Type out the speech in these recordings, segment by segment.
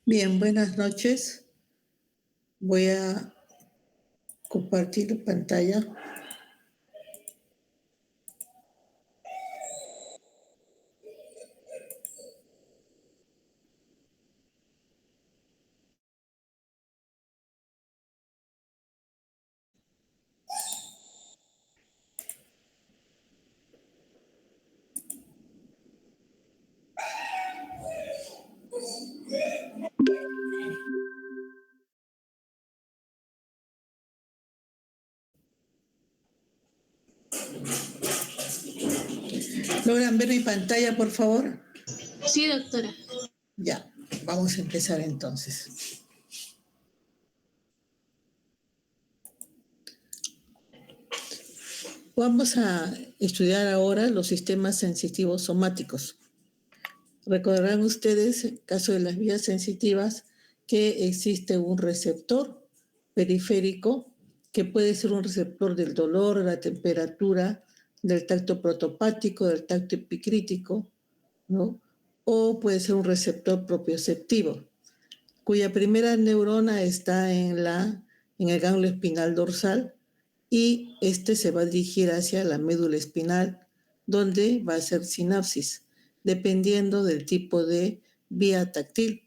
Bien, buenas noches. Voy a compartir pantalla. ¿Logran ver mi pantalla, por favor? Sí, doctora. Ya, vamos a empezar entonces. Vamos a estudiar ahora los sistemas sensitivos somáticos. Recordarán ustedes, en el caso de las vías sensitivas, que existe un receptor periférico que puede ser un receptor del dolor, de la temperatura, del tacto protopático, del tacto epicrítico, ¿no? O puede ser un receptor propioceptivo, cuya primera neurona está en el ganglio espinal dorsal y este se va a dirigir hacia la médula espinal, donde va a hacer sinapsis, dependiendo del tipo de vía táctil.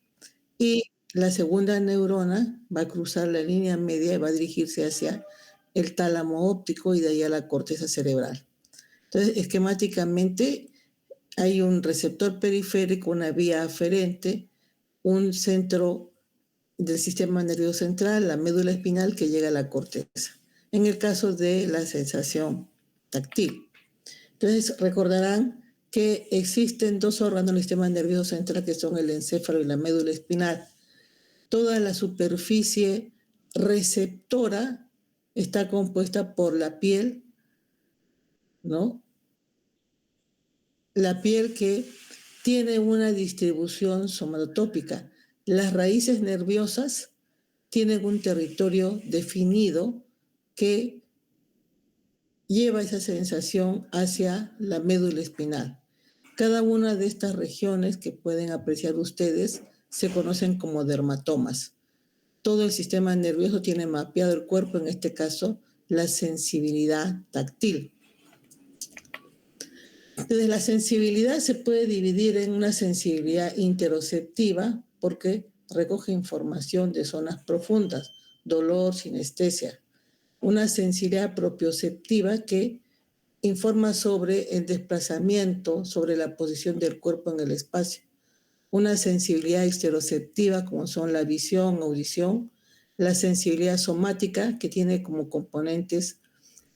Y la segunda neurona va a cruzar la línea media y va a dirigirse hacia el tálamo óptico y de ahí a la corteza cerebral. Entonces, esquemáticamente hay un receptor periférico, una vía aferente, un centro del sistema nervioso central, la médula espinal que llega a la corteza, en el caso de la sensación táctil. Entonces, recordarán que existen dos órganos del sistema nervioso central que son el encéfalo y la médula espinal. Toda la superficie receptora está compuesta por la piel, ¿no? La piel que tiene una distribución somatotópica. Las raíces nerviosas tienen un territorio definido que lleva esa sensación hacia la médula espinal. Cada una de estas regiones que pueden apreciar ustedes se conocen como dermatomas. Todo el sistema nervioso tiene mapeado el cuerpo, en este caso, la sensibilidad táctil. Desde la sensibilidad se puede dividir en una sensibilidad interoceptiva porque recoge información de zonas profundas, dolor, sinestesia. Una sensibilidad propioceptiva que informa sobre el desplazamiento, sobre la posición del cuerpo en el espacio. Una sensibilidad exteroceptiva como son la visión, audición. La sensibilidad somática que tiene como componentes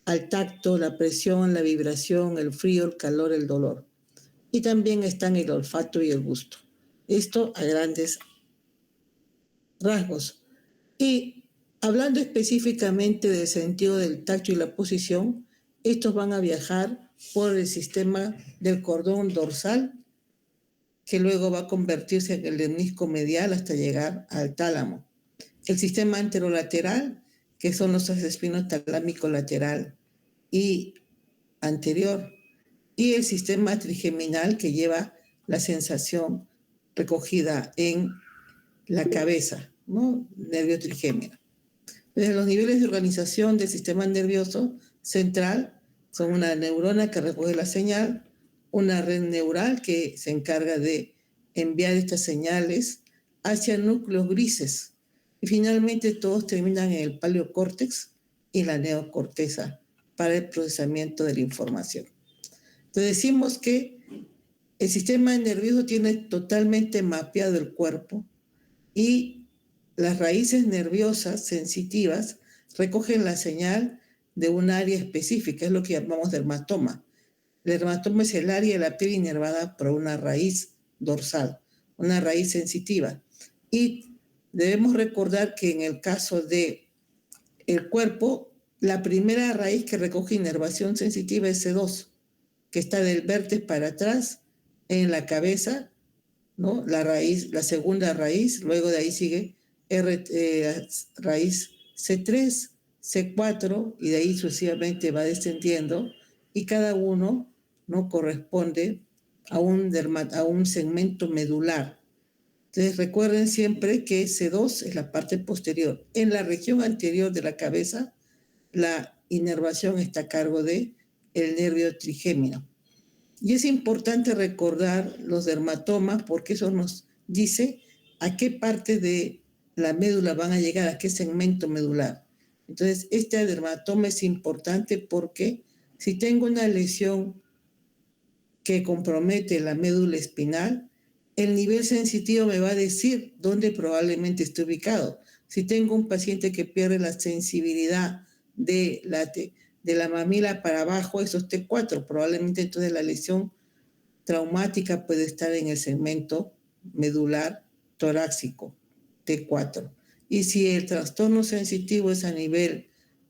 al tacto, la presión, la vibración, el frío, el calor, el dolor. Y también están el olfato y el gusto. Esto a grandes rasgos. Y hablando específicamente del sentido del tacto y la posición, estos van a viajar por el sistema del cordón dorsal, que luego va a convertirse en el lemnisco medial hasta llegar al tálamo. El sistema anterolateral, que son los espinos talámico lateral y anterior, y el sistema trigeminal, que lleva la sensación recogida en la cabeza, ¿no? Nervio trigémino. Desde los niveles de organización del sistema nervioso central son una neurona que recoge la señal, una red neural que se encarga de enviar estas señales hacia núcleos grises. Y finalmente todos terminan en el paleocórtex y la neocorteza para el procesamiento de la información. Entonces decimos que el sistema nervioso tiene totalmente mapeado el cuerpo y las raíces nerviosas sensitivas recogen la señal de un área específica, es lo que llamamos dermatoma. El dermatoma es el área de la piel inervada por una raíz dorsal, una raíz sensitiva. Y debemos recordar que en el caso de el cuerpo, la primera raíz que recoge inervación sensitiva es C2, que está del vértex para atrás en la cabeza, ¿no? La raíz, la segunda raíz, luego de ahí sigue raíz C3, C4 y de ahí sucesivamente va descendiendo y cada uno, ¿no?, corresponde a un segmento medular. Entonces recuerden siempre que C2 es la parte posterior. En la región anterior de la cabeza, la inervación está a cargo de el nervio trigémino. Y es importante recordar los dermatomas porque eso nos dice a qué parte de la médula van a llegar, a qué segmento medular. Entonces, este dermatoma es importante porque si tengo una lesión que compromete la médula espinal, el nivel sensitivo me va a decir dónde probablemente esté ubicado. Si tengo un paciente que pierde la sensibilidad de la mamila para abajo, eso es T4, probablemente entonces la lesión traumática puede estar en el segmento medular torácico, T4. Y si el trastorno sensitivo es a nivel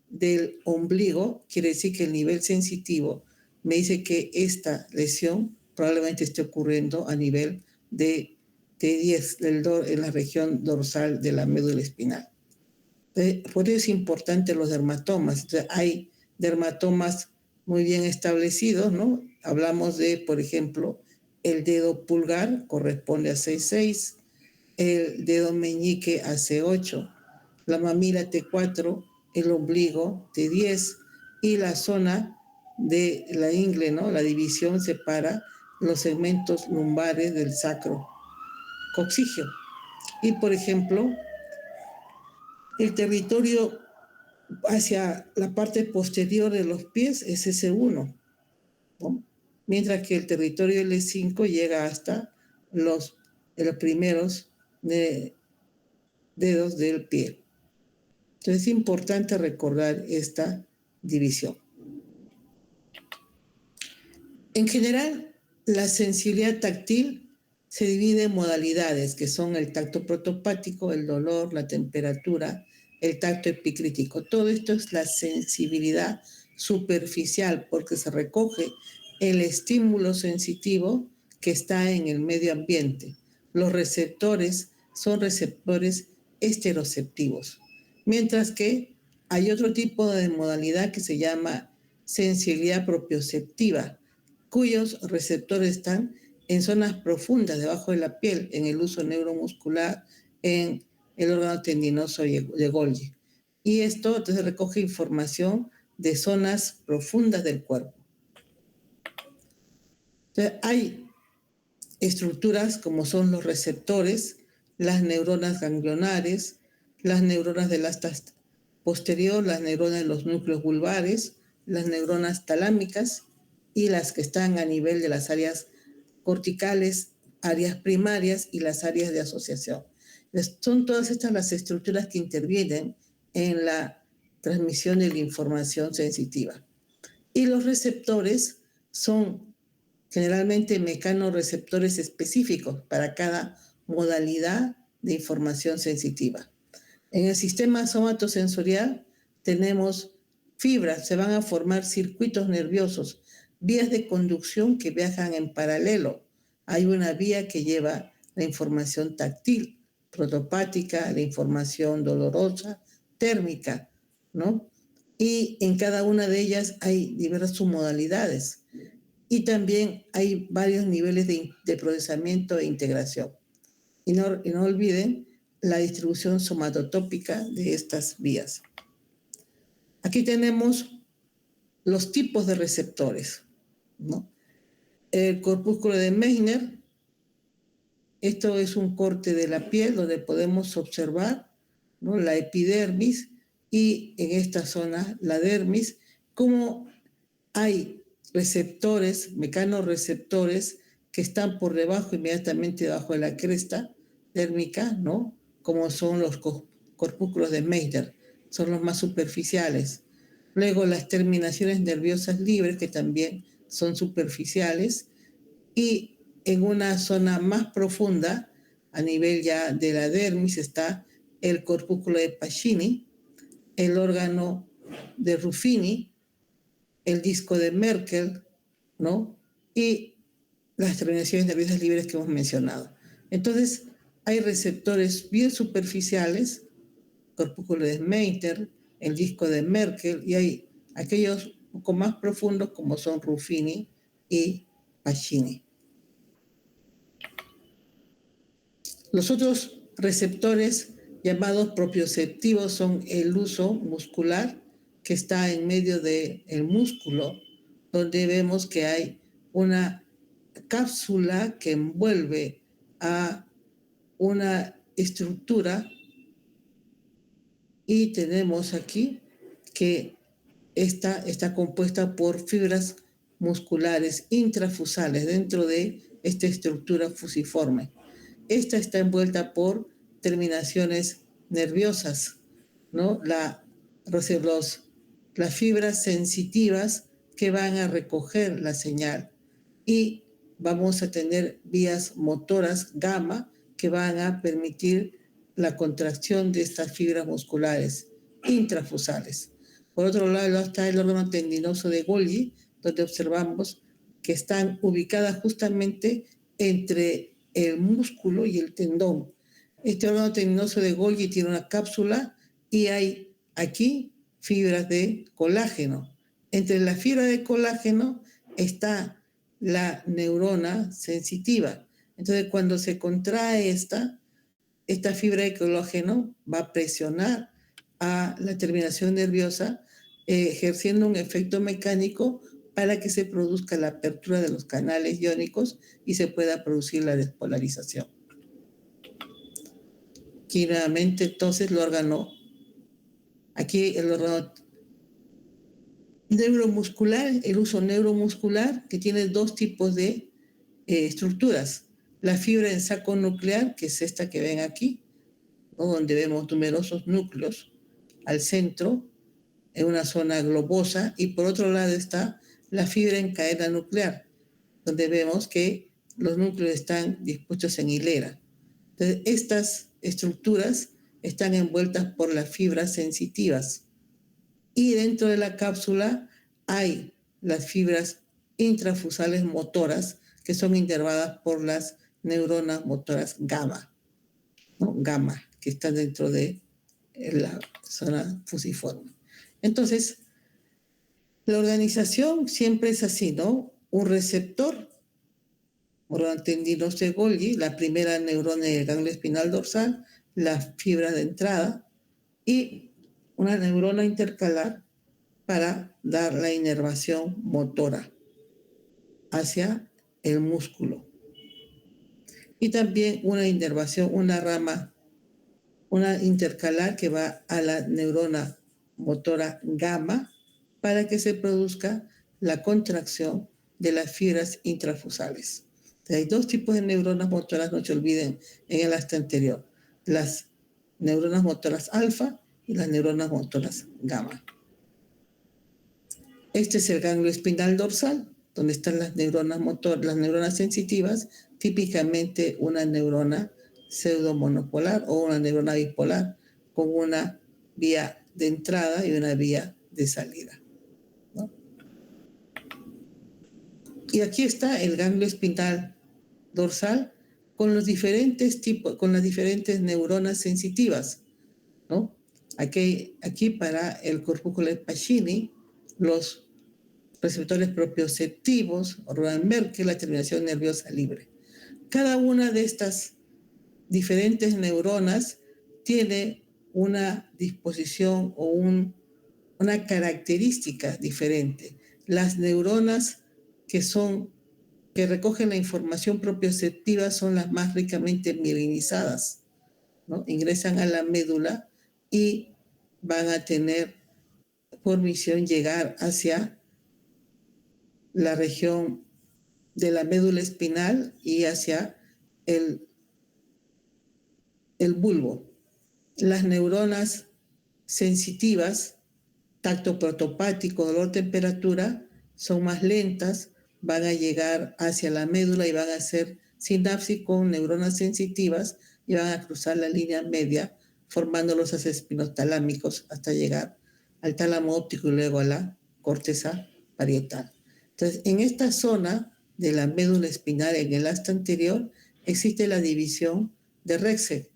del ombligo, quiere decir que el nivel sensitivo me dice que esta lesión probablemente esté ocurriendo a nivel de T10 en la región dorsal de la médula espinal. Por eso es importante los dermatomas. Entonces, hay dermatomas muy bien establecidos, ¿no? Hablamos de, por ejemplo, el dedo pulgar corresponde a C6, el dedo meñique a C8, la mamila T4, el ombligo T10 y la zona de la ingle, ¿no? La división separa los segmentos lumbares del sacro coxígeo. Y, por ejemplo, el territorio hacia la parte posterior de los pies es S1, ¿no? Mientras que el territorio L5 llega hasta los primeros dedos del pie. Entonces es importante recordar esta división. En general, la sensibilidad táctil se divide en modalidades, que son el tacto protopático, el dolor, la temperatura, el tacto epicrítico. Todo esto es la sensibilidad superficial porque se recoge el estímulo sensitivo que está en el medio ambiente. Los receptores son receptores esteroceptivos, mientras que hay otro tipo de modalidad que se llama sensibilidad propioceptiva, cuyos receptores están en zonas profundas debajo de la piel, en el uso neuromuscular, en el órgano tendinoso de Golgi. Y esto entonces recoge información de zonas profundas del cuerpo. Entonces, hay estructuras como son los receptores, las neuronas ganglionares, las neuronas del asta posterior, las neuronas de los núcleos vulvares, las neuronas talámicas y las que están a nivel de las áreas corticales, áreas primarias y las áreas de asociación. Son todas estas las estructuras que intervienen en la transmisión de la información sensitiva. Y los receptores son generalmente mecanorreceptores específicos para cada modalidad de información sensitiva. En el sistema somatosensorial tenemos fibras, se van a formar circuitos nerviosos, vías de conducción que viajan en paralelo. Hay una vía que lleva la información táctil, protopática, la información dolorosa, térmica, ¿no? Y en cada una de ellas hay diversas submodalidades. Y también hay varios niveles de procesamiento e integración. Y no olviden la distribución somatotópica de estas vías. Aquí tenemos los tipos de receptores, ¿no? El corpúsculo de Meissner, esto es un corte de la piel donde podemos observar, ¿no?, la epidermis y en esta zona la dermis, como hay receptores, mecanorreceptores que están por debajo, inmediatamente debajo de la cresta dérmica, ¿no?, como son los corpúsculos de Meissner, son los más superficiales. Luego las terminaciones nerviosas libres, que también son superficiales, y en una zona más profunda, a nivel ya de la dermis, está el corpúsculo de Pacini, el órgano de Ruffini, el disco de Merkel, ¿no?, y las terminaciones nerviosas libres que hemos mencionado. Entonces, hay receptores bien superficiales, corpúsculo de Meissner, el disco de Merkel, y hay aquellos un poco más profundos como son Ruffini y Pacini. Los otros receptores llamados propioceptivos son el huso muscular, que está en medio del músculo, donde vemos que hay una cápsula que envuelve a una estructura, y tenemos aquí que esta está compuesta por fibras musculares intrafusales dentro de esta estructura fusiforme. Esta está envuelta por terminaciones nerviosas, ¿no? Las fibras sensitivas que van a recoger la señal, y vamos a tener vías motoras gamma que van a permitir la contracción de estas fibras musculares intrafusales. Por otro lado está el órgano tendinoso de Golgi, donde observamos que están ubicadas justamente entre el músculo y el tendón. Este órgano tendinoso de Golgi tiene una cápsula y hay aquí fibras de colágeno. Entre las fibras de colágeno está la neurona sensitiva. Entonces, cuando se contrae esta fibra de colágeno va a presionar a la terminación nerviosa, ejerciendo un efecto mecánico para que se produzca la apertura de los canales iónicos y se pueda producir la despolarización. Aquí nuevamente, entonces, el órgano neuromuscular, el uso neuromuscular, que tiene dos tipos de estructuras. La fibra en saco nuclear, que es esta que ven aquí, ¿no? Donde vemos numerosos núcleos al centro, en una zona globosa, y por otro lado está la fibra en cadena nuclear, donde vemos que los núcleos están dispuestos en hilera. Entonces, estas estructuras están envueltas por las fibras sensitivas, y dentro de la cápsula hay las fibras intrafusales motoras, que son inervadas por las neuronas motoras gamma, ¿no? Gamma, que están dentro de la zona fusiforme. Entonces, la organización siempre es así, ¿no? Un receptor, órgano tendinoso de Golgi, la primera neurona del ganglio espinal dorsal, la fibra de entrada y una neurona intercalar para dar la inervación motora hacia el músculo. Y también una inervación, una rama, una intercalar que va a la neurona motora gamma para que se produzca la contracción de las fibras intrafusales. Entonces, hay dos tipos de neuronas motoras, no se olviden, en el acta anterior: las neuronas motoras alfa y las neuronas motoras gamma. Este es el ganglio espinal dorsal, donde están las neuronas sensitivas, típicamente una neurona pseudomonopolar o una neurona bipolar, con una vía de entrada y una vía de salida, ¿no? Y aquí está el ganglio espinal dorsal con los diferentes tipos, con las diferentes neuronas sensitivas, ¿no? Aquí para el corpúsculo de Pacini, los receptores propioceptivos, Rodenberg, la terminación nerviosa libre. Cada una de estas diferentes neuronas tiene una disposición o una característica diferente. Las neuronas que recogen la información propioceptiva son las más ricamente mielinizadas, ¿no? Ingresan a la médula y van a tener por misión llegar hacia la región de la médula espinal y hacia el bulbo. Las neuronas sensitivas, tacto protopático, dolor, temperatura, son más lentas, van a llegar hacia la médula y van a hacer sinapsis con neuronas sensitivas y van a cruzar la línea media formando los haces espinotalámicos hasta llegar al tálamo óptico y luego a la corteza parietal. Entonces, en esta zona de la médula espinal, en el asta anterior, existe la división de Rexed,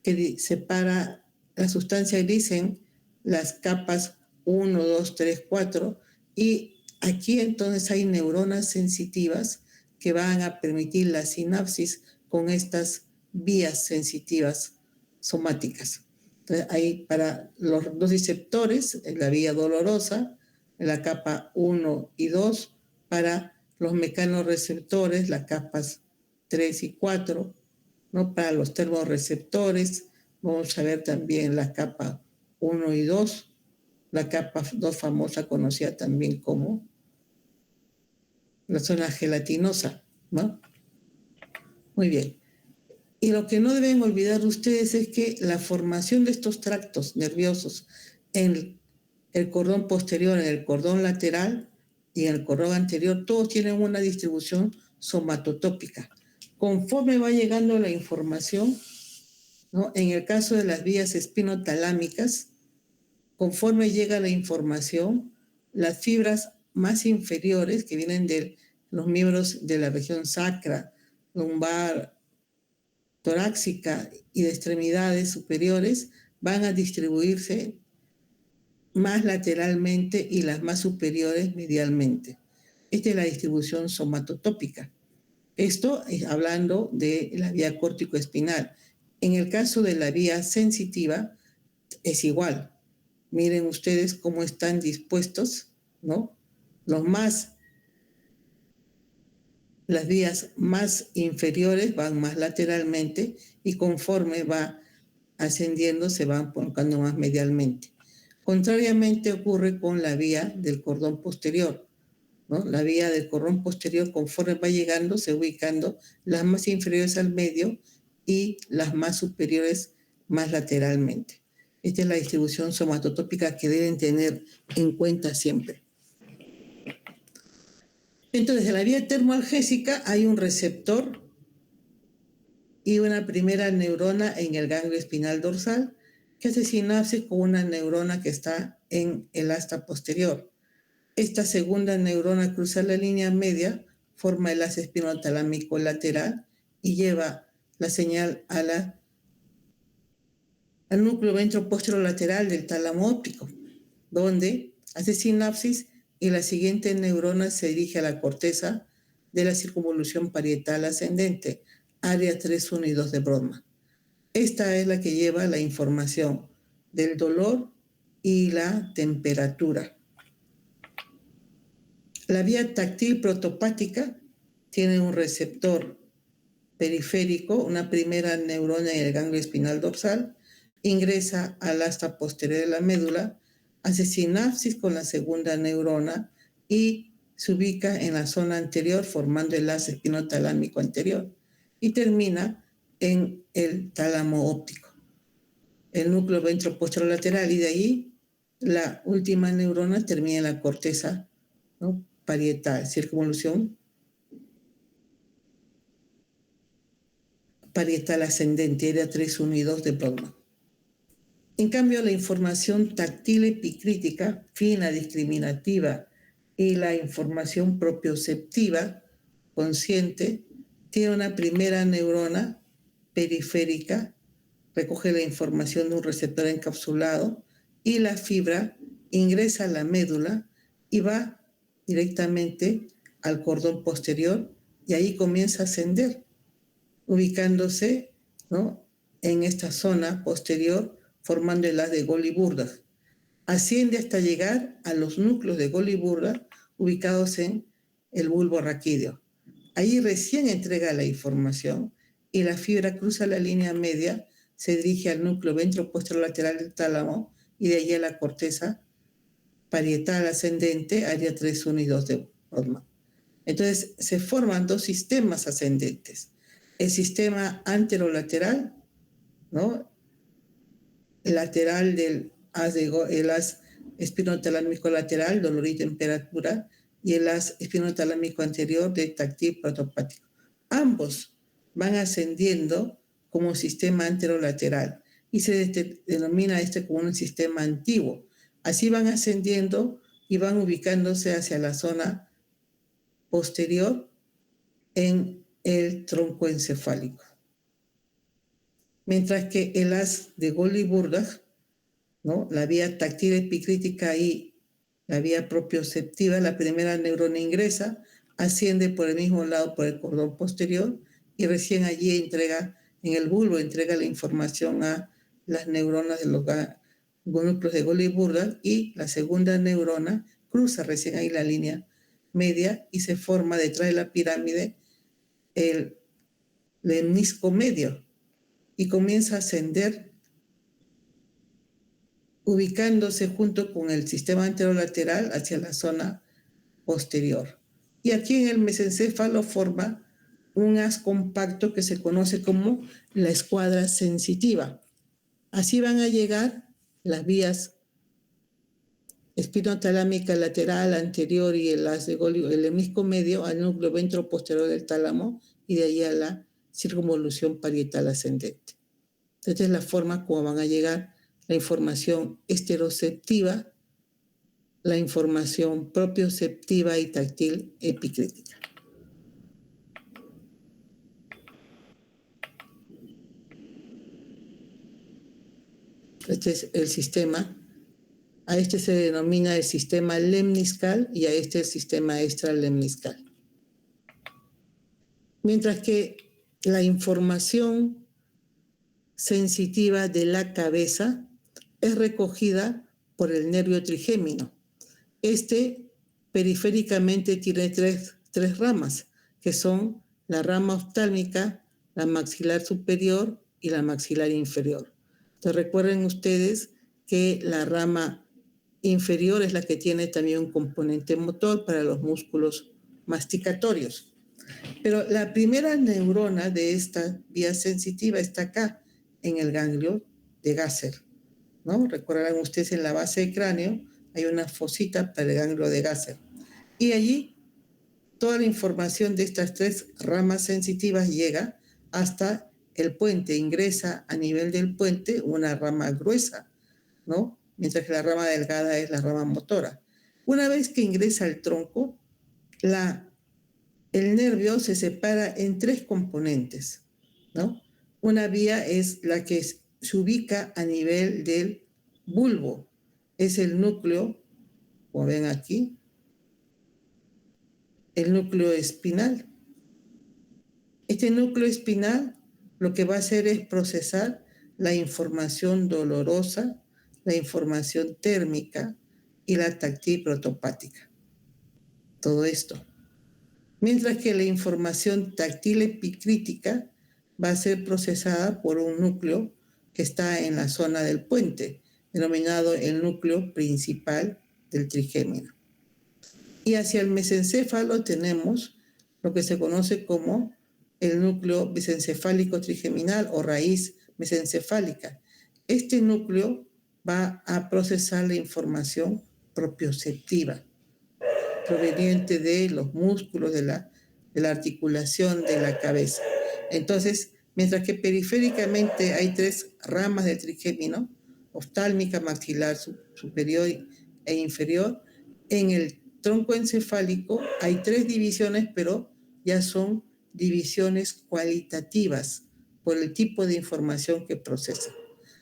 que separa la sustancia gris en las capas 1, 2, 3, 4, y aquí entonces hay neuronas sensitivas que van a permitir la sinapsis con estas vías sensitivas somáticas. Entonces, ahí para los nociceptores, la vía dolorosa, la capa 1 y 2, para los mecanorreceptores, las capas 3 y 4, ¿no? Para los termorreceptores, vamos a ver también la capa 1 y 2, la capa 2 famosa conocida también como la zona gelatinosa, ¿no? Muy bien. Y lo que no deben olvidar ustedes es que la formación de estos tractos nerviosos en el cordón posterior, en el cordón lateral y en el cordón anterior, todos tienen una distribución somatotópica. Conforme va llegando la información, ¿no? En el caso de las vías espinotalámicas, conforme llega la información, las fibras más inferiores que vienen de los miembros de la región sacra, lumbar, torácica y de extremidades superiores van a distribuirse más lateralmente y las más superiores medialmente. Esta es la distribución somatotópica. Esto es hablando de la vía córtico-espinal. En el caso de la vía sensitiva es igual. Miren ustedes cómo están dispuestos, ¿no? Las vías más inferiores van más lateralmente y conforme va ascendiendo se van colocando más medialmente. Contrariamente ocurre con la vía del cordón posterior, ¿no? La vía del cordón posterior, conforme va llegando, se ubicando las más inferiores al medio y las más superiores más lateralmente. Esta es la distribución somatotópica que deben tener en cuenta siempre. Entonces, en la vía termoalgésica hay un receptor y una primera neurona en el ganglio espinal dorsal que hace sinapsis con una neurona que está en el asta posterior. Esta segunda neurona cruza la línea media, forma el haz espinotalámico lateral y lleva la señal al núcleo ventroposterolateral del tálamo óptico, donde hace sinapsis y la siguiente neurona se dirige a la corteza de la circunvolución parietal ascendente, área 3, 1 y 2 de Brodmann. Esta es la que lleva la información del dolor y la temperatura. La vía táctil protopática tiene un receptor periférico, una primera neurona en el ganglio espinal dorsal, ingresa al asta posterior de la médula, hace sinapsis con la segunda neurona y se ubica en la zona anterior formando el haz espinotalámico anterior y termina en el tálamo óptico, el núcleo ventroposterolateral, y de ahí la última neurona termina en la corteza, ¿no? Parietal, circunvolución parietal ascendente, área 3, 1 y 2 de Brodmann. En cambio, la información táctil epicrítica, fina, discriminativa, y la información propioceptiva, consciente, tiene una primera neurona periférica, recoge la información de un receptor encapsulado y la fibra ingresa a la médula y va directamente al cordón posterior y ahí comienza a ascender, ubicándose, ¿no?, en esta zona posterior, formando el haz de Golgi-Burdach. Asciende hasta llegar a los núcleos de Golgi-Burdach ubicados en el bulbo raquídeo. Ahí recién entrega la información y la fibra cruza la línea media, se dirige al núcleo ventroposterolateral del tálamo y de allí a la corteza parietal ascendente, área 3, 1 y 2 de Brodmann. Entonces se forman dos sistemas ascendentes. El sistema anterolateral, ¿no?, lateral del haz, el haz espinotalámico lateral, dolor y temperatura, y el haz espinotalámico anterior de táctil protopático. Ambos van ascendiendo como sistema anterolateral y se denomina este como un sistema antiguo. Así van ascendiendo y van ubicándose hacia la zona posterior en el tronco encefálico. Mientras que el haz de Golgi-Burdach, ¿no?, la vía táctil epicrítica y la vía propioceptiva, la primera neurona ingresa, asciende por el mismo lado por el cordón posterior y recién allí entrega en el bulbo entrega la información a las neuronas de los núcleos de Golgi y Burdan, y la segunda neurona cruza recién ahí la línea media y se forma detrás de la pirámide el lemnisco medio y comienza a ascender ubicándose junto con el sistema anterolateral hacia la zona posterior. Y aquí en el mesencéfalo forma un haz compacto que se conoce como la escuadra sensitiva. Así van a llegar las vías espinotalámica lateral, anterior y el haz de Golgi, el lemnisco medio, al núcleo ventroposterior del tálamo y de ahí a la circunvolución parietal ascendente. Esta es la forma como van a llegar la información esteroceptiva, la información propioceptiva y táctil epicrítica. Este es el sistema. A este se denomina el sistema lemniscal y a este el sistema extralemniscal. Mientras que la información sensitiva de la cabeza es recogida por el nervio trigémino. Este periféricamente tiene tres ramas, que son la rama oftálmica, la maxilar superior y la maxilar inferior. Entonces recuerden ustedes que la rama inferior es la que tiene también un componente motor para los músculos masticatorios. Pero la primera neurona de esta vía sensitiva está acá, en el ganglio de Gasser, ¿no? Recordarán ustedes, en la base del cráneo hay una fosita para el ganglio de Gasser. Y allí toda la información de estas tres ramas sensitivas llega hasta el puente, ingresa a nivel del puente una rama gruesa, ¿no? Mientras que la rama delgada es la rama motora. Una vez que ingresa al tronco, el nervio se separa en tres componentes, ¿no? Una vía es la que se ubica a nivel del bulbo, es el núcleo, como ven aquí, el núcleo espinal. Este núcleo espinal lo que va a hacer es procesar la información dolorosa, la información térmica y la táctil protopática. Todo esto. Mientras que la información táctil epicrítica va a ser procesada por un núcleo que está en la zona del puente, denominado el núcleo principal del trigémino. Y hacia el mesencéfalo tenemos lo que se conoce como el núcleo mesencefálico trigeminal o raíz mesencefálica. Este núcleo va a procesar la información propioceptiva proveniente de los músculos de la articulación de la cabeza. Entonces, mientras que periféricamente hay tres ramas del trigémino, oftálmica, maxilar superior e inferior, en el tronco encefálico hay tres divisiones, pero ya son divisiones cualitativas por el tipo de información que procesa.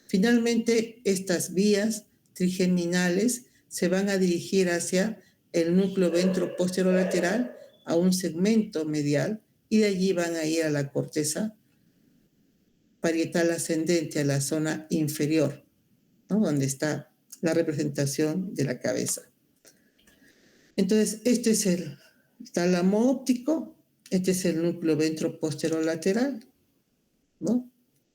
Finalmente, estas vías trigeminales se van a dirigir hacia el núcleo ventroposterolateral, a un segmento medial, y de allí van a ir a la corteza parietal ascendente, a la zona inferior, ¿no? Donde está la representación de la cabeza. Entonces, este es el tálamo óptico, este es el núcleo ventroposterolateral, ¿no?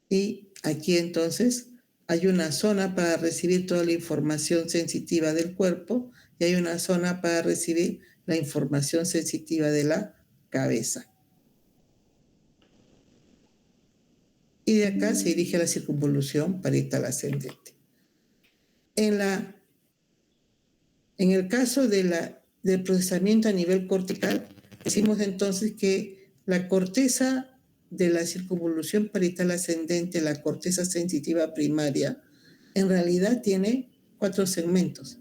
Y aquí entonces hay una zona para recibir toda la información sensitiva del cuerpo y hay una zona para recibir la información sensitiva de la cabeza. Y de acá se dirige a la circunvolución parietal ascendente. En el caso del procesamiento a nivel cortical, decimos entonces que la corteza de la circunvolución parietal ascendente, la corteza sensitiva primaria, en realidad tiene 4 segmentos,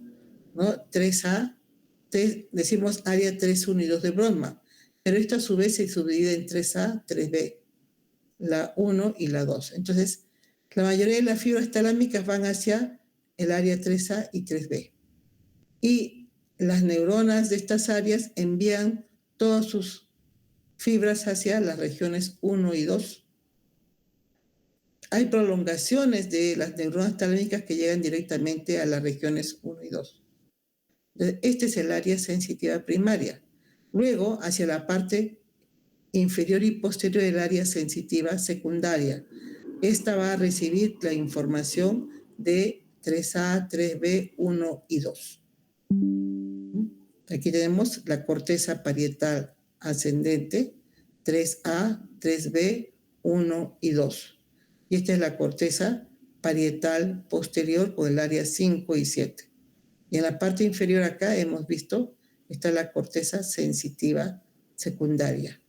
¿no? 3A, decimos área 3, 1 y 2 de Brodmann, pero esta a su vez se subdivide en 3A, 3B, la 1 y la 2. Entonces, la mayoría de las fibras talámicas van hacia el área 3A y 3B. Y las neuronas de estas áreas envían todas sus fibras hacia las regiones 1 y 2. hay prolongaciones de las neuronas talámicas que llegan directamente a las regiones 1 y 2. Este es el área sensitiva primaria. Luego, hacia la parte inferior y posterior del área sensitiva secundaria. Esta va a recibir la información de 3A, 3B, 1 y 2. Aquí tenemos la corteza parietal ascendente, 3A, 3B, 1 y 2. Y esta es la corteza parietal posterior por el área 5 y 7. Y en la parte inferior acá hemos visto, está la corteza sensitiva secundaria,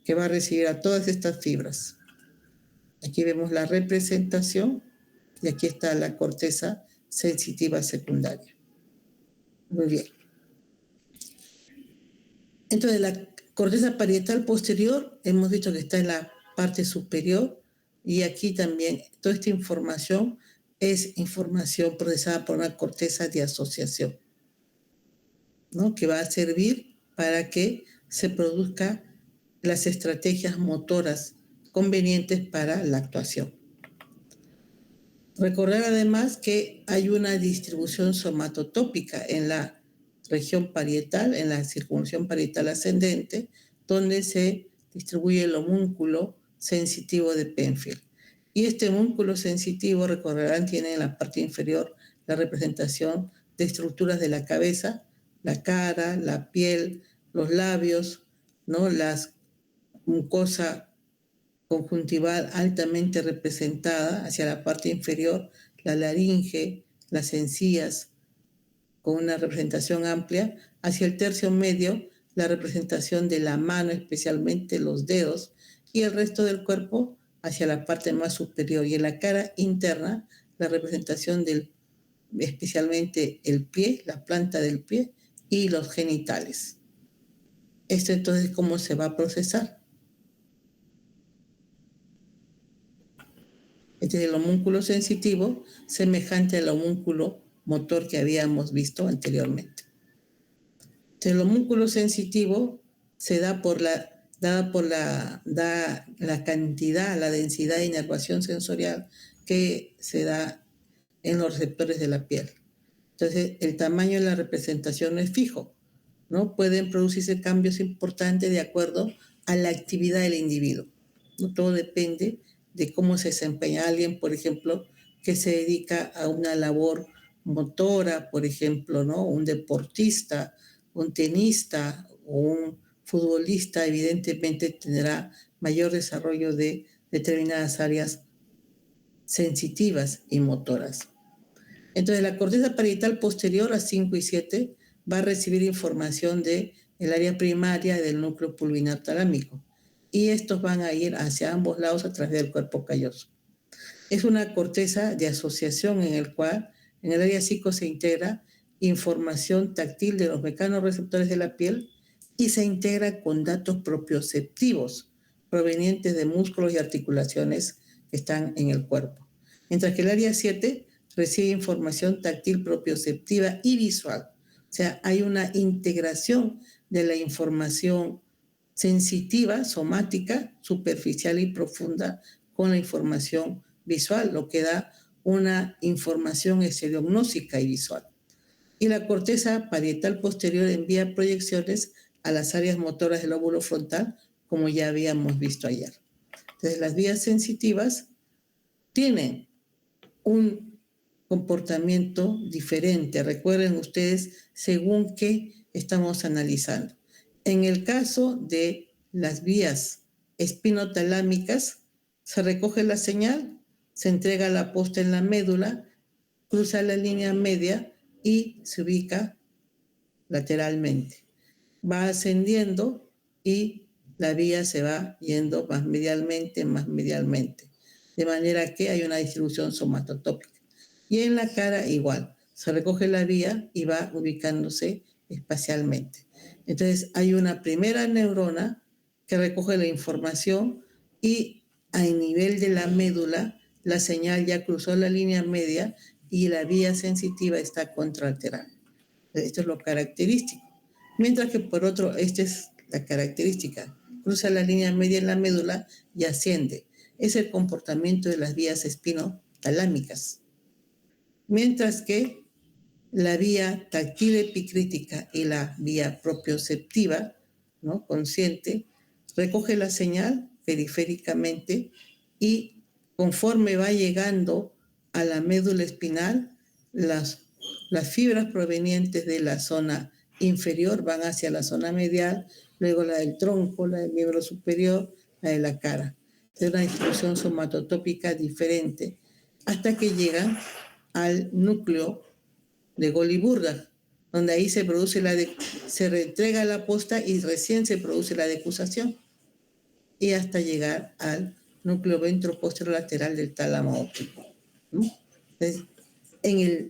que va a recibir a todas estas fibras. Aquí vemos la representación y aquí está la corteza sensitiva secundaria. Muy bien. Entonces, la corteza parietal posterior hemos visto que está en la parte superior y aquí también toda esta información es información procesada por una corteza de asociación, ¿no? Que va a servir para que se produzcan las estrategias motoras convenientes para la actuación. Recordar además que hay una distribución somatotópica en la región parietal, en la circunvolución parietal ascendente, donde se distribuye el homúnculo sensitivo de Penfield. Y este homúnculo sensitivo, recordarán, tiene en la parte inferior la representación de estructuras de la cabeza, la cara, la piel, los labios, ¿no? Las mucosa conjuntival altamente representada hacia la parte inferior, la laringe, las encías, con una representación amplia, hacia el tercio medio, la representación de la mano, especialmente los dedos, y el resto del cuerpo hacia la parte más superior, y en la cara interna, la representación del, especialmente el pie, la planta del pie, y los genitales. Esto entonces, ¿cómo se va a procesar? Este es el homúnculo sensitivo, semejante al homúnculo motor que habíamos visto anteriormente. Entonces, el homúnculo sensitivo se da por la cantidad, la densidad de inervación sensorial que se da en los receptores de la piel. Entonces, el tamaño de la representación no es fijo, ¿no? Pueden producirse cambios importantes de acuerdo a la actividad del individuo. No todo depende de cómo se desempeña alguien, por ejemplo, que se dedica a una labor motora, por ejemplo, ¿no? Un deportista, un tenista o un futbolista, evidentemente tendrá mayor desarrollo de determinadas áreas sensitivas y motoras. Entonces, la corteza parietal posterior a 5 y 7 va a recibir información del área primaria del núcleo pulvinar talámico. Y estos van a ir hacia ambos lados a través del cuerpo calloso. Es una corteza de asociación en el cual en el área psico se integra información táctil de los mecanorreceptores de la piel y se integra con datos propioceptivos provenientes de músculos y articulaciones que están en el cuerpo. Mientras que el área 7 recibe información táctil propioceptiva y visual. O sea, hay una integración de la información sensitiva, somática, superficial y profunda con la información visual, lo que da una información estereognóstica y visual. Y la corteza parietal posterior envía proyecciones a las áreas motoras del lóbulo frontal, como ya habíamos visto ayer. Entonces, las vías sensitivas tienen un comportamiento diferente. Recuerden ustedes según qué estamos analizando. En el caso de las vías espinotalámicas, se recoge la señal, se entrega la posta en la médula, cruza la línea media y se ubica lateralmente. Va ascendiendo y la vía se va yendo más medialmente, de manera que hay una distribución somatotópica. Y en la cara igual, se recoge la vía y va ubicándose espacialmente. Entonces hay una primera neurona que recoge la información y a nivel de la médula la señal ya cruzó la línea media y la vía sensitiva está contralateral. Esto es lo característico. Mientras que por otro, esta es la característica, cruza la línea media en la médula y asciende. es el comportamiento de las vías espinotalámicas, mientras que la vía táctil epicrítica y la vía propioceptiva, ¿no?, consciente, recoge la señal periféricamente y conforme va llegando a la médula espinal, las fibras provenientes de la zona inferior van hacia la zona medial, luego la del tronco, la del miembro superior, la de la cara. Es una distribución somatotópica diferente hasta que llegan al núcleo de Golgi-Burdach, donde ahí se produce se reentrega la posta y recién se produce la decusación, y hasta llegar al núcleo ventroposterolateral del tálamo óptico, ¿no? Entonces,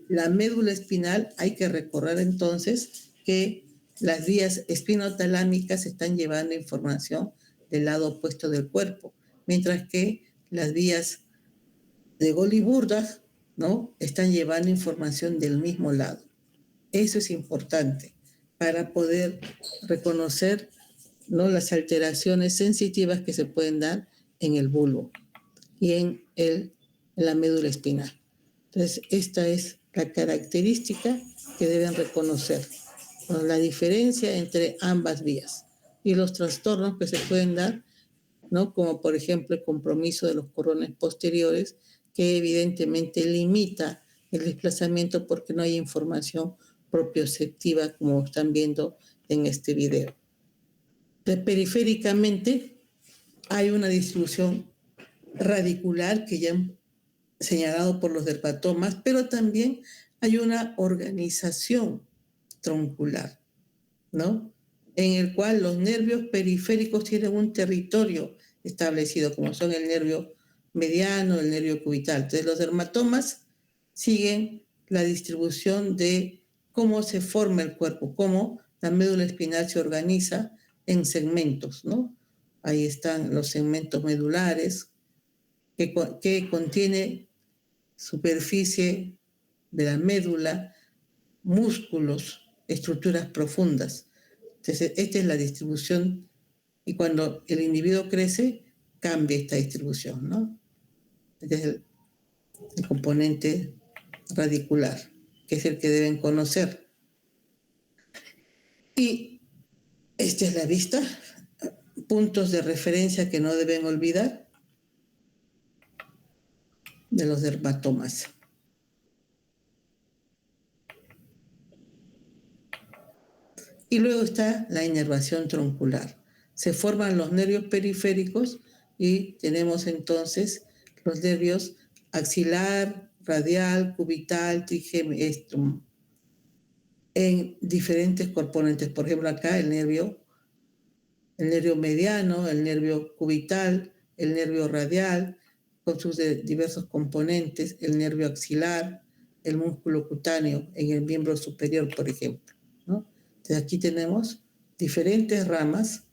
la médula espinal hay que recordar entonces que las vías espinotalámicas están llevando información del lado opuesto del cuerpo, mientras que las vías de Golgi-Burdach, ¿no?, están llevando información del mismo lado. Eso es importante para poder reconocer, ¿no?, las alteraciones sensitivas que se pueden dar en el bulbo y en la médula espinal. Entonces, esta es la característica que deben reconocer, ¿no?, la diferencia entre ambas vías y los trastornos que se pueden dar, ¿no?, como por ejemplo el compromiso de los cordones posteriores, que evidentemente limita el desplazamiento porque no hay información propioceptiva, como están viendo en este video. Periféricamente hay una distribución radicular que ya han señalado por los dermatomas, pero también hay una organización troncular, ¿no?, en el cual los nervios periféricos tienen un territorio establecido, como son el nervio mediano, el nervio cubital. Entonces, los dermatomas siguen la distribución de cómo se forma el cuerpo, cómo la médula espinal se organiza en segmentos, ¿no? Ahí están los segmentos medulares, que contiene superficie de la médula, músculos, estructuras profundas. Entonces, esta es la distribución, y cuando el individuo crece, cambia esta distribución, ¿no? Este es el componente radicular, que es el que deben conocer. Y esta es la vista, puntos de referencia que no deben olvidar de los dermatomas. Y luego está la inervación troncular. Se forman los nervios periféricos y tenemos entonces los nervios axilar, radial, cubital, trigémino, en diferentes componentes. Por ejemplo, acá el nervio mediano, el nervio cubital, el nervio radial, con sus diversos componentes, el nervio axilar, el músculo cutáneo en el miembro superior, por ejemplo, ¿no? Entonces aquí tenemos diferentes ramas,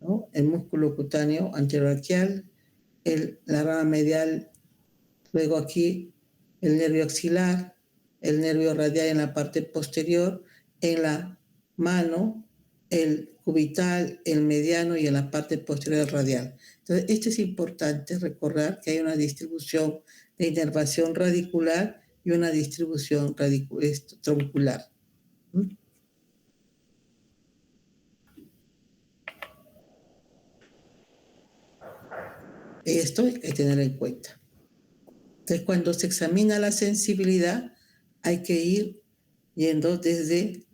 ¿no? El músculo cutáneo anterobraquial, la rama medial, luego aquí el nervio axilar, el nervio radial en la parte posterior, en la mano, el cubital, el mediano y en la parte posterior el radial. Entonces, esto es importante recordar que hay una distribución de inervación radicular y una distribución troncular. Esto hay que tener en cuenta. Entonces, cuando se examina la sensibilidad, hay que ir yendo desde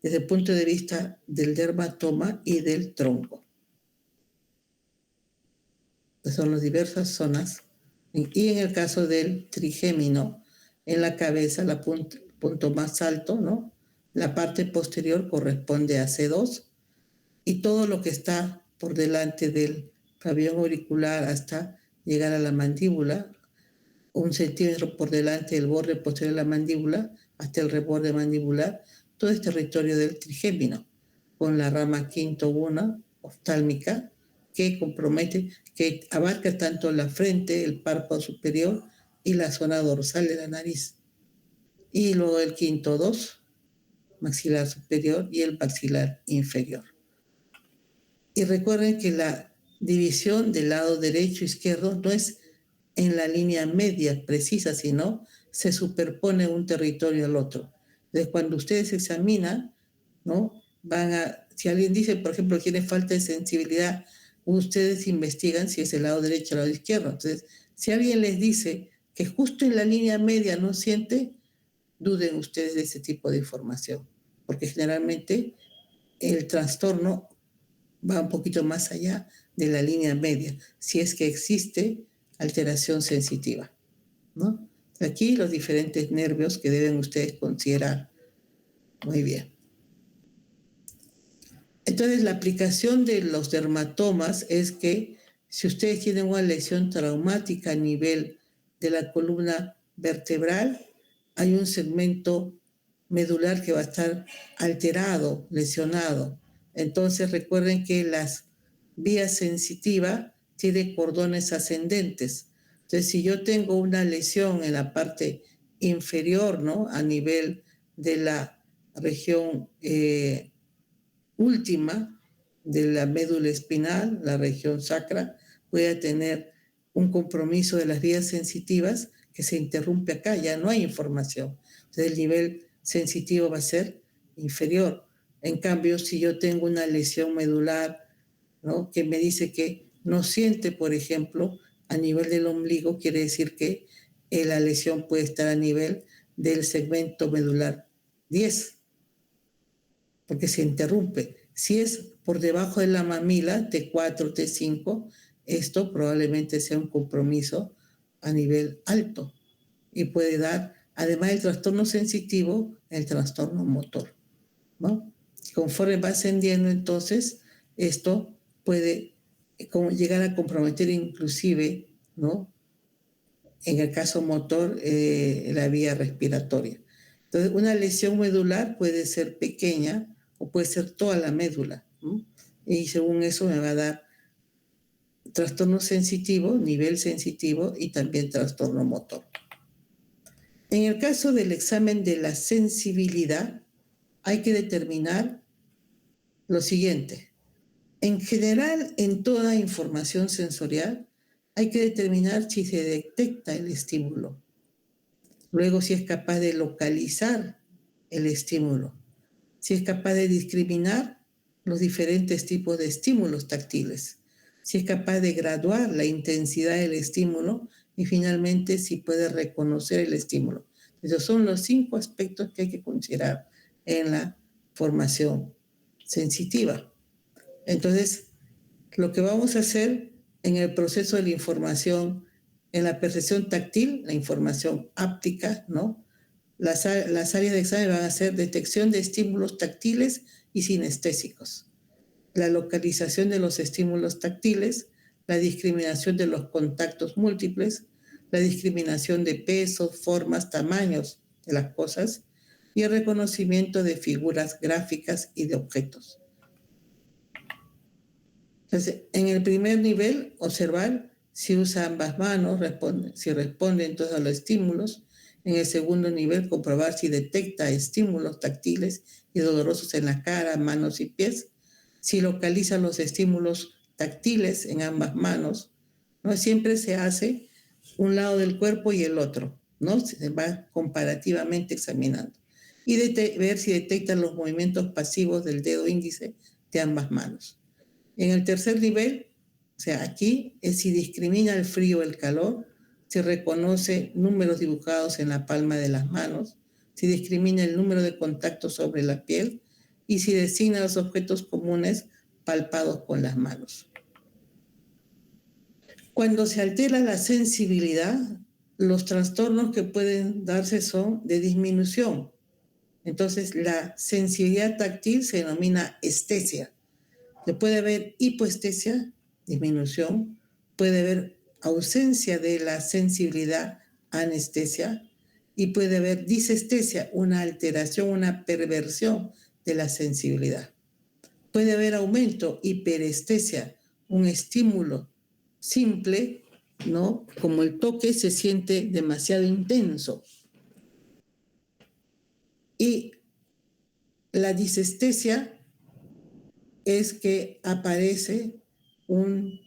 el punto de vista del dermatoma y del tronco. Estas son las diversas zonas. Y en el caso del trigémino, en la cabeza, el punto más alto, ¿no?, la parte posterior corresponde a C2, y todo lo que está por delante del pabellón auricular hasta llegar a la mandíbula, 1 centímetro por delante del borde posterior de la mandíbula hasta el reborde mandibular, todo es territorio del trigémino, con la rama quinto-una oftálmica, que abarca tanto la frente, el párpado superior y la zona dorsal de la nariz. Y luego el quinto-2, maxilar superior, y el maxilar inferior. Y recuerden que la división del lado derecho e izquierdo no es en la línea media precisa, sino se superpone un territorio al otro. Entonces, cuando ustedes examinan, ¿no? Si alguien dice, por ejemplo, que tiene falta de sensibilidad, ustedes investigan si es el lado derecho o el lado izquierdo. Entonces, si alguien les dice que justo en la línea media no siente, duden ustedes de ese tipo de información, porque generalmente el trastorno va un poquito más allá de la línea media, si es que existe alteración sensitiva, ¿no? Aquí los diferentes nervios que deben ustedes considerar. Muy bien. Entonces, la aplicación de los dermatomas es que si ustedes tienen una lesión traumática a nivel de la columna vertebral, hay un segmento medular que va a estar alterado, lesionado. Entonces, recuerden que las vías sensitivas tienen cordones ascendentes. Entonces, si yo tengo una lesión en la parte inferior, ¿no? A nivel de la región última de la médula espinal, la región sacra, voy a tener un compromiso de las vías sensitivas que se interrumpe acá, ya no hay información. Entonces el nivel sensitivo va a ser inferior. En cambio, si yo tengo una lesión medular, ¿no? Que me dice que no siente, por ejemplo, a nivel del ombligo, quiere decir que la lesión puede estar a nivel del segmento medular 10, porque se interrumpe. Si es por debajo de la mamila, T4, T5, esto probablemente sea un compromiso a nivel alto y puede dar, además del trastorno sensitivo, el trastorno motor, ¿no? Conforme va ascendiendo, entonces, esto puede llegar a comprometer inclusive, ¿no? En el caso motor, la vía respiratoria. Entonces, una lesión medular puede ser pequeña o puede ser toda la médula, ¿no? Y según eso me va a dar trastorno sensitivo, nivel sensitivo y también trastorno motor. En el caso del examen de la sensibilidad, hay que determinar lo siguiente. En general, en toda información sensorial, hay que determinar si se detecta el estímulo. Luego, si es capaz de localizar el estímulo, si es capaz de discriminar los diferentes tipos de estímulos táctiles, si es capaz de graduar la intensidad del estímulo y finalmente si puede reconocer el estímulo. Esos son los 5 aspectos que hay que considerar en la formación sensitiva. Entonces, lo que vamos a hacer en el proceso de la información, en la percepción táctil, la información áptica, ¿no? Las áreas de examen van a ser detección de estímulos táctiles y sinestésicos, la localización de los estímulos táctiles, la discriminación de los contactos múltiples, la discriminación de pesos, formas, tamaños de las cosas y el reconocimiento de figuras gráficas y de objetos. Entonces, en el primer nivel, observar si usa ambas manos, si responde entonces a los estímulos. En el segundo nivel, comprobar si detecta estímulos táctiles y dolorosos en la cara, manos y pies. Si localiza los estímulos táctiles en ambas manos, ¿no? Siempre se hace un lado del cuerpo y el otro, ¿no? Se va comparativamente examinando. Y ver si detecta los movimientos pasivos del dedo índice de ambas manos. En el tercer nivel, o sea, aquí es si discrimina el frío o el calor, si reconoce números dibujados en la palma de las manos, si discrimina el número de contactos sobre la piel y si designa los objetos comunes palpados con las manos. Cuando se altera la sensibilidad, los trastornos que pueden darse son de disminución. Entonces, la sensibilidad táctil se denomina estesia. Puede haber hipoestesia, disminución, puede haber ausencia de la sensibilidad, anestesia, y puede haber disestesia, una alteración, una perversión de la sensibilidad. Puede haber aumento, hiperestesia, un estímulo simple, ¿no? Como el toque se siente demasiado intenso. Y la disestesia es que aparece un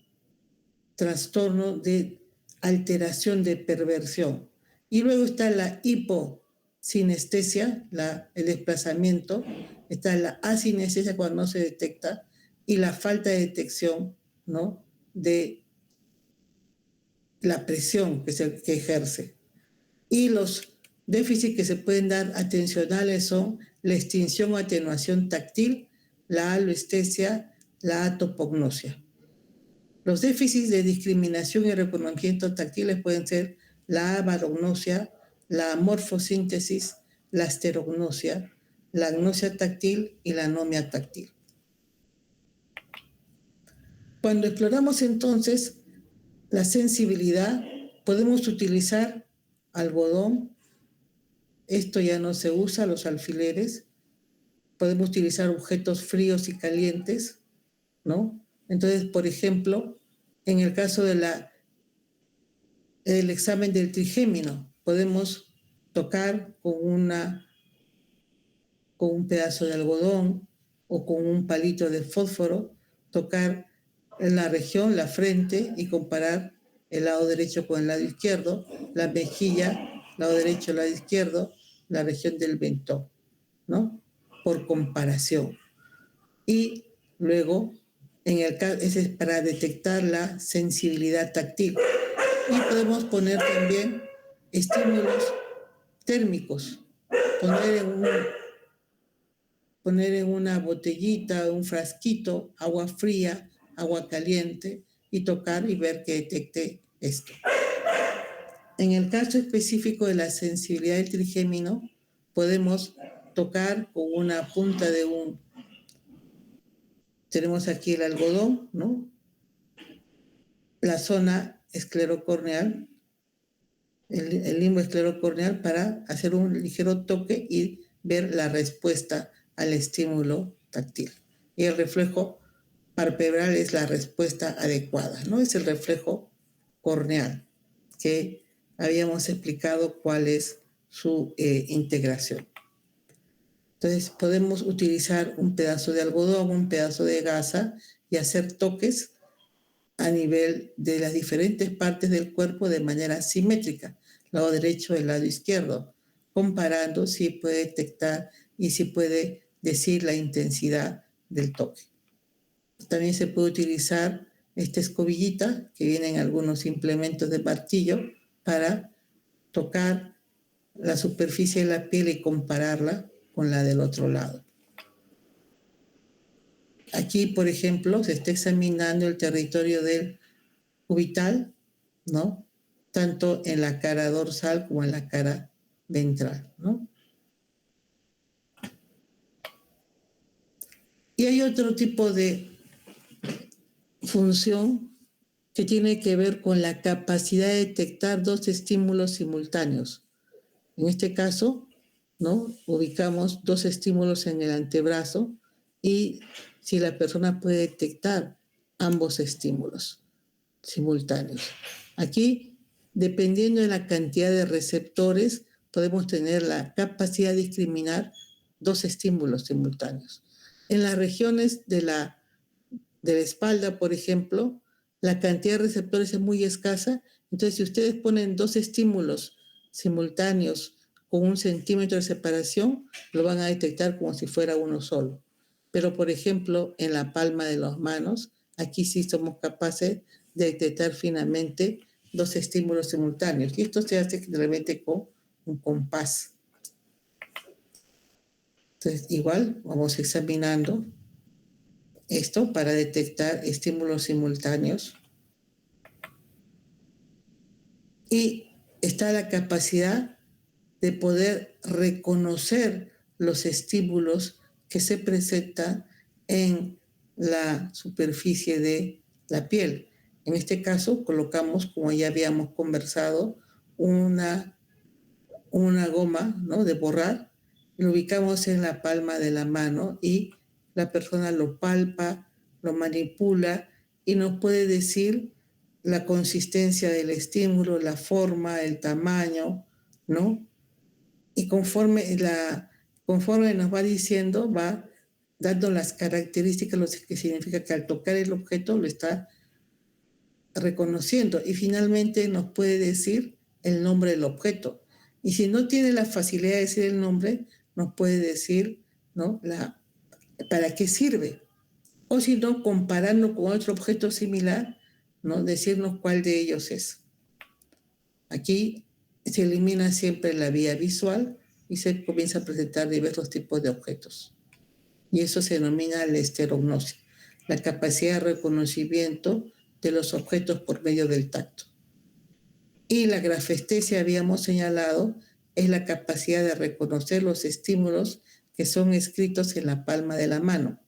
trastorno de alteración de perversión. Y luego está la hiposinestesia, el desplazamiento, está la asinestesia cuando no se detecta y la falta de detección, ¿no?, de la presión que ejerce. Y los déficits que se pueden dar atencionales son la extinción o atenuación táctil, la aloestesia, la atopognosia. Los déficits de discriminación y reconocimiento táctiles pueden ser la avarognosia, la morfosíntesis, la asterognosia, la agnosia táctil y la anomia táctil. Cuando exploramos entonces la sensibilidad, podemos utilizar algodón. Esto ya no se usa, los alfileres. Podemos utilizar objetos fríos y calientes, ¿no? Entonces, por ejemplo, en el caso del examen del trigémino, podemos tocar con un pedazo de algodón o con un palito de fósforo, tocar en la región, la frente, y comparar el lado derecho con el lado izquierdo, la mejilla, lado derecho, lado izquierdo, la región del mentón, ¿no?, por comparación. Y luego, ese es para detectar la sensibilidad táctil. Y podemos poner también estímulos térmicos, poner en una botellita, un frasquito, agua fría, agua caliente, y tocar y ver que detecte esto. En el caso específico de la sensibilidad del trigémino, podemos tocar con una punta de tenemos aquí el algodón, ¿no?, la zona esclerocorneal, el limbo esclerocorneal, para hacer un ligero toque y ver la respuesta al estímulo táctil. Y el reflejo palpebral es la respuesta adecuada, ¿no? Es el reflejo corneal, que habíamos explicado cuál es su integración. Entonces podemos utilizar un pedazo de algodón, un pedazo de gasa, y hacer toques a nivel de las diferentes partes del cuerpo de manera simétrica, lado derecho y el lado izquierdo, comparando si puede detectar y si puede decir la intensidad del toque. También se puede utilizar esta escobillita que viene en algunos implementos de martillo para tocar la superficie de la piel y compararla con la del otro lado. Aquí, por ejemplo, se está examinando el territorio del cubital, ¿no?, tanto en la cara dorsal como en la cara ventral, ¿no? Y hay otro tipo de función que tiene que ver con la capacidad de detectar dos estímulos simultáneos. En este caso, ¿no?, ubicamos dos estímulos en el antebrazo y si la persona puede detectar ambos estímulos simultáneos. Aquí, dependiendo de la cantidad de receptores, podemos tener la capacidad de discriminar dos estímulos simultáneos. En las regiones de la espalda, por ejemplo, la cantidad de receptores es muy escasa. Entonces, si ustedes ponen dos estímulos simultáneos con 1 centímetro de separación, lo van a detectar como si fuera uno solo. Pero, por ejemplo, en la palma de las manos, aquí sí somos capaces de detectar finamente dos estímulos simultáneos. Y esto se hace generalmente con un compás. Entonces, igual vamos examinando esto para detectar estímulos simultáneos. Y está la capacidad de poder reconocer los estímulos que se presentan en la superficie de la piel. En este caso, colocamos, como ya habíamos conversado, una goma, ¿no?, de borrar, lo ubicamos en la palma de la mano y la persona lo palpa, lo manipula y nos puede decir la consistencia del estímulo, la forma, el tamaño, ¿no? Y conforme nos va diciendo, va dando las características, lo que significa que al tocar el objeto lo está reconociendo, y finalmente nos puede decir el nombre del objeto. Y si no tiene la facilidad de decir el nombre, nos puede decir, ¿no?, para qué sirve. O si no, comparando con otro objeto similar, ¿no?, decirnos cuál de ellos es. Aquí se elimina siempre la vía visual y se comienza a presentar diversos tipos de objetos. Y eso se denomina la esterognosia, la capacidad de reconocimiento de los objetos por medio del tacto. Y la grafestesia, habíamos señalado, es la capacidad de reconocer los estímulos que son escritos en la palma de la mano.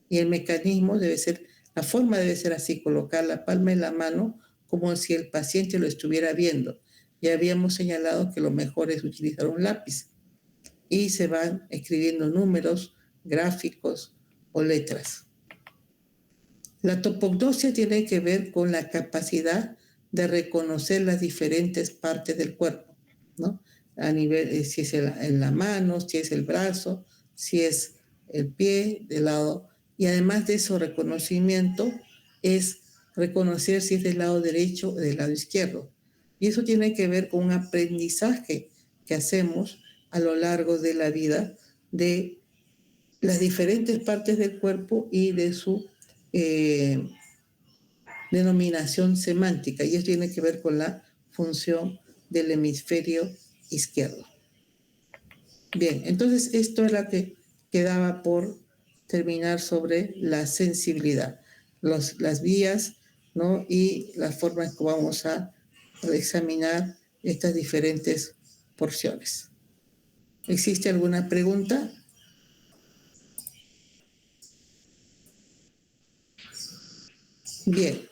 Y el mecanismo debe ser, la forma debe ser así, colocar la palma en la mano como si el paciente lo estuviera viendo. Ya habíamos señalado que lo mejor es utilizar un lápiz. Y se van escribiendo números, gráficos o letras. La topognosia tiene que ver con la capacidad de reconocer las diferentes partes del cuerpo, ¿no? A nivel, si es en la mano, si es el brazo, si es el pie, del lado. Y además de eso, reconocimiento es reconocer si es del lado derecho o del lado izquierdo. Y eso tiene que ver con un aprendizaje que hacemos a lo largo de la vida de las diferentes partes del cuerpo y de su denominación semántica, y eso tiene que ver con la función del hemisferio izquierdo. Bien, entonces esto es lo que quedaba por terminar sobre la sensibilidad, las vías, ¿no?, y las formas que vamos a examinar estas diferentes porciones. ¿Existe alguna pregunta? Bien.